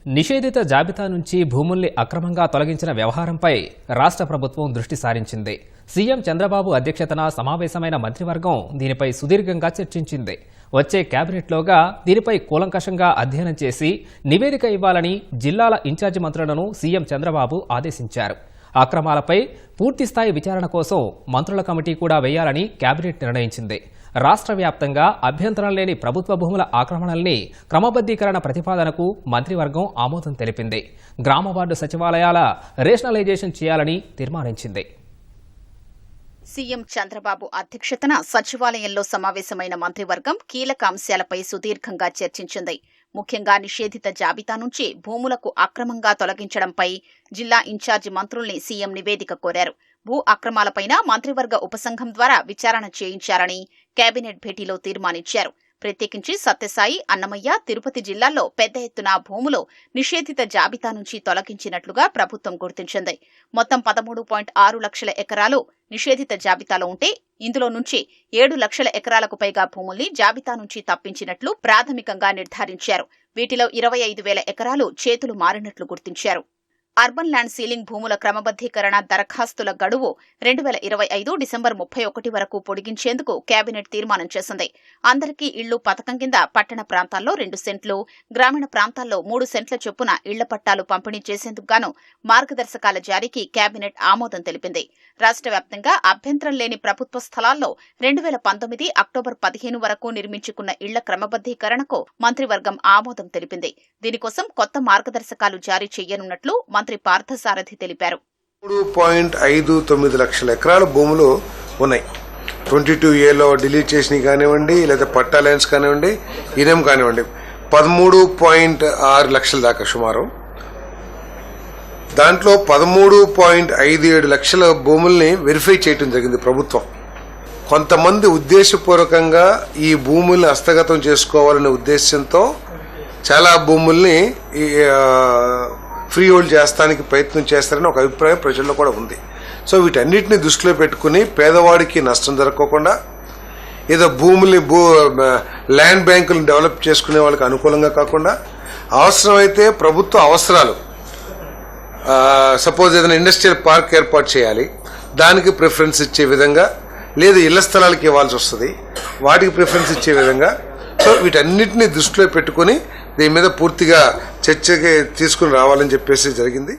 నిషేధిత జాబితా నుంచి భూముల్ని అక్రమంగా తొలగించిన వ్యవహారంపై రాష్ట్ర ప్రభుత్వం దృష్టి సారించింది. సీఎం చంద్రబాబు అధ్యక్షతన సమావేశమైన మంత్రివర్గం దీనిపై సుదీర్ఘంగా చర్చించింది. వచ్చే కేబినెట్లోగా దీనిపై కూలంకషంగా అధ్యయనం చేసి నివేదిక ఇవ్వాలని జిల్లాల ఇన్ఛార్జి మంత్రులను సీఎం చంద్రబాబు ఆదేశించారు. అక్రమాలపై పూర్తిస్థాయి విచారణ కోసం మంత్రుల కమిటీ కూడా వేయాలని కేబినెట్ నిర్ణయించింది. రాష్ట్ర వ్యాప్తంగా అభ్యంతరం లేని ప్రభుత్వ భూముల ఆక్రమణల్ని క్రమబద్దీకరణ ప్రతిపాదనకు మంత్రివర్గం ఆమోదం తెలిపింది. గ్రామ వార్డు సచివాలయాల రేషనలైజేషన్ చేయాలని తీర్మానించింది. సీఎం చంద్రబాబు అధ్యక్షతన సచివాలయంలో సమావేశమైన మంత్రివర్గం కీలక అంశాలపై సుదీర్ఘంగా చర్చించింది. ముఖ్యంగా నిషేధిత జాబితా నుంచి భూములకు అక్రమంగా తొలగించడంపై జిల్లా ఇన్ఛార్జి మంత్రుల్ని సీఎం నివేదిక కోరారు. భూ అక్రమాలపైన మంత్రివర్గ ఉపసంఘం ద్వారా విచారణ చేయించాలని కేబినెట్ భేటీలో తీర్మానించారు. ప్రత్యేకించి సత్యసాయి, అన్నమయ్య, తిరుపతి జిల్లాల్లో పెద్ద ఎత్తున భూములు నిషేధిత జాబితా నుంచి తొలగించినట్లుగా ప్రభుత్వం గుర్తించింది. మొత్తం 13.6 లక్షల ఎకరాలు నిషేధిత జాబితాలో ఉంటే ఇందులో నుంచి 7 లక్షల ఎకరాలకు పైగా భూముల్ని జాబితా నుంచి తప్పించినట్లు ప్రాథమికంగా నిర్ధారించారు. వీటిలో 25,000 ఎకరాలు చేతులు మారినట్లు గుర్తించారు. అర్బన్ ల్యాండ్ సీలింగ్ భూముల క్రమబద్దీకరణ దరఖాస్తుల గడువు 2025 డిసెంబర్ 31 వరకు పొడిగించేందుకు కేబినెట్ తీర్మానం చేసింది. అందరికీ ఇళ్లు పథకం కింద పట్టణ ప్రాంతాల్లో 2 సెంట్లు, గ్రామీణ ప్రాంతాల్లో 3 సెంట్ల చొప్పున ఇళ్ల పట్టాలు పంపిణీ చేసేందుకు గాను మార్గదర్శకాల జారీకి కేబినెట్ ఆమోదం తెలిపింది. రాష్ట్ర వ్యాప్తంగా అభ్యంతరం లేని ప్రభుత్వ స్థలాల్లో 2019 అక్టోబర్ 15 వరకు నిర్మించుకున్న ఇళ్ల క్రమబద్దీకరణకు మంత్రివర్గం ఆమోదం తెలిపింది. దీనికోసం కొత్త మార్గదర్శకాలు జారీ చేయనున్నట్లు మంత్రి పార్థసారథి తెలిపారు. 3.59 లక్షల ఎకరాల భూములు ఉన్నాయి. 22A డిలీట్ చేసినవి కానివ్వండి, లేదా పట్టా ల్యాండ్స్ కానివ్వండి, ఇనం కానివ్వండి, 13.6 లక్షల దాకా సుమారు. దాంట్లో 13.57 లక్షల భూముల్ని వెరిఫై చేయడం జరిగింది ప్రభుత్వం. కొంతమంది ఉద్దేశపూర్వకంగా ఈ భూముల్ని హస్తగతం చేసుకోవాలనే ఉద్దేశంతో చాలా భూముల్ని ఫ్రీ హోల్డ్ చేస్తానికి ప్రయత్నం చేస్తారని ఒక అభిప్రాయం ప్రజల్లో కూడా ఉంది. సో వీటన్నిటిని దృష్టిలో పెట్టుకుని పేదవాడికి నష్టం జరగకుండా, ఏదో ల్యాండ్ బ్యాంకులను డెవలప్ చేసుకునే వాళ్ళకి అనుకూలంగా కాకుండా, అవసరమైతే ప్రభుత్వ అవసరాలు, సపోజ్ ఏదైనా ఇండస్ట్రియల్ పార్క్ ఏర్పాటు చేయాలి, దానికి ప్రిఫరెన్స్ ఇచ్చే విధంగా, లేదా ఇళ్ల స్థలాలకు ఇవ్వాల్సి వస్తుంది, వాటికి ప్రిఫరెన్స్ ఇచ్చే విధంగా, సో వీటన్నిటిని దృష్టిలో పెట్టుకుని దీని మీద పూర్తిగా చర్చకి తీసుకుని రావాలని చెప్పేసి జరిగింది.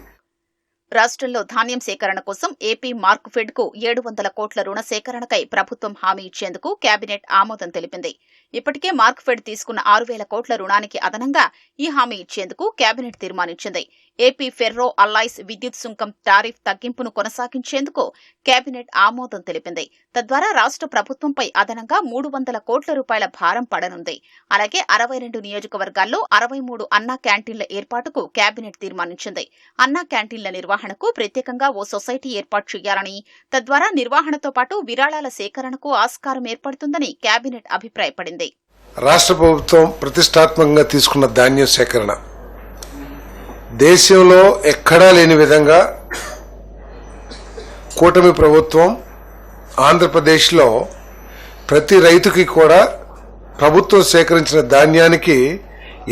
రాష్ట్రంలో ధాన్యం సేకరణ కోసం ఏపీ మార్క్ఫెడ్ కు 700 కోట్ల రుణ సేకరణకై ప్రభుత్వం హామీ ఇచ్చేందుకు కేబినెట్ ఆమోదం తెలిపింది. ఇప్పటికే మార్క్ఫెడ్ తీసుకున్న 6,000 కోట్ల రుణానికి అదనంగా ఈ హామీ ఇచ్చేందుకు కేబినెట్ తీర్మానించింది. ఏపీ ఫెర్రో అల్లాయ్స్ విద్యుత్ సుంకం టారిఫ్ తగ్గింపును కొనసాగించేందుకు కేబినెట్ ఆమోదం తెలిపింది. తద్వారా రాష్ట్ర ప్రభుత్వంపై అదనంగా 300 కోట్ల రూపాయల భారం పడనుంది. అలాగే 62 నియోజకవర్గాల్లో 63 అన్నా క్యాంటీన్ల ఏర్పాటుకు కేబినెట్ తీర్మానించింది. అన్నా క్యాంటీన్ల నిర్వహణకు ప్రత్యేకంగా ఓ సొసైటీ ఏర్పాటు చేయాలని, తద్వారా నిర్వహణతో పాటు విరాళాల సేకరణకు ఆస్కారం ఏర్పడుతుందని కేబినెట్ అభిప్రాయపడింది. రాష్ట్ర ప్రభుత్వం ప్రతిష్టాత్మకంగా తీసుకున్న ధాన్యం సేకరణ దేశంలో ఎక్కడా లేని విధంగా కూటమి ప్రభుత్వం ఆంధ్రప్రదేశ్లో ప్రతి రైతుకి కూడా ప్రభుత్వం సేకరించిన ధాన్యానికి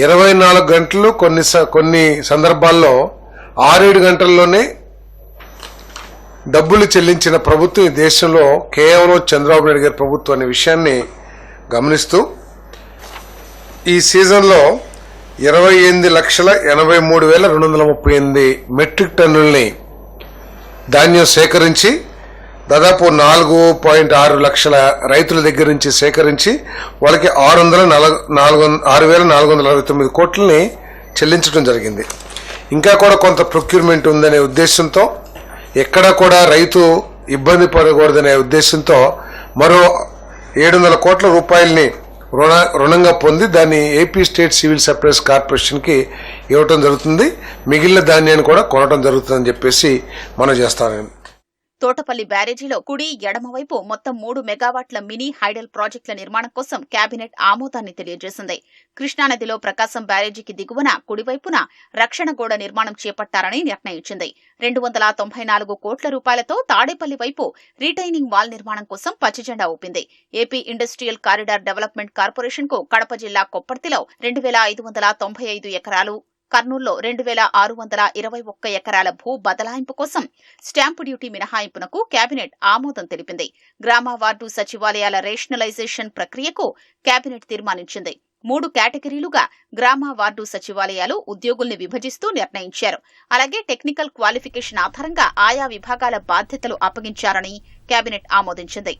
24 గంటలు, కొన్ని సందర్భాల్లో 6-7 గంటల్లోనే డబ్బులు చెల్లించిన ప్రభుత్వం ఈ దేశంలో కేవలం చంద్రబాబు నాయుడు గారి ప్రభుత్వం అనే విషయాన్ని గమనిస్తూ ఈ సీజన్లో 28,83,238 మెట్రిక్ టన్నుల్ని ధాన్యం సేకరించి దాదాపు 4.6 లక్షల రైతుల దగ్గర నుంచి సేకరించి వాళ్ళకి 6,469 కోట్లని చెల్లించడం జరిగింది. ఇంకా కూడా కొంత ప్రొక్యూర్మెంట్ ఉందనే ఉద్దేశంతో, ఎక్కడా కూడా రైతు ఇబ్బంది పడకూడదనే ఉద్దేశంతో మరో 700 కోట్ల రూపాయలని రుణంగా పొంది దాన్ని AP state civil supplies corporation కి ఇవ్వటం జరుగుతుంది. మిగిలిన ధాన్యాన్ని కూడా కొనడం జరుగుతుందని చెప్పేసి మనం చేస్తామని. తోటపల్లి బ్యారేజీలో కుడి, ఎడమవైపు మొత్తం 3 మెగావాట్ల మినీ హైడల్ ప్రాజెక్టుల నిర్మాణం కోసం కేబినెట్ ఆమోదాన్ని తెలియజేసింది. కృష్ణానదిలో ప్రకాశం బ్యారేజీకి దిగువన కుడివైపున రక్షణ గోడ నిర్మాణం చేపట్టారని నిర్ణయించింది. 294 కోట్ల రూపాయలతో తాడేపల్లి వైపు రీటైనింగ్ వాల్ నిర్మాణం కోసం పచ్చజెండా ఊపింది. AP industrial corridor development corporation కు కడప జిల్లా కొప్పర్తిలో 2,595 ఎకరాలు, కర్నూలులో 2,621 ఎకరాల భూ బదలాయింపు కోసం స్టాంపు డ్యూటీ మినహాయింపునకు కేబినెట్ ఆమోదం తెలిపింది. గ్రామ వార్డు సచివాలయాల రేషనలైజేషన్ ప్రక్రియకు కేబినెట్ తీర్మానించింది. 3 కేటగిరీలుగా గ్రామ వార్డు సచివాలయాలు ఉద్యోగుల్ని విభజిస్తూ నిర్ణయించారు. అలాగే టెక్నికల్ క్వాలిఫికేషన్ ఆధారంగా ఆయా విభాగాల బాధ్యతలు అప్పగించారని కేబినెట్ ఆమోదించింది.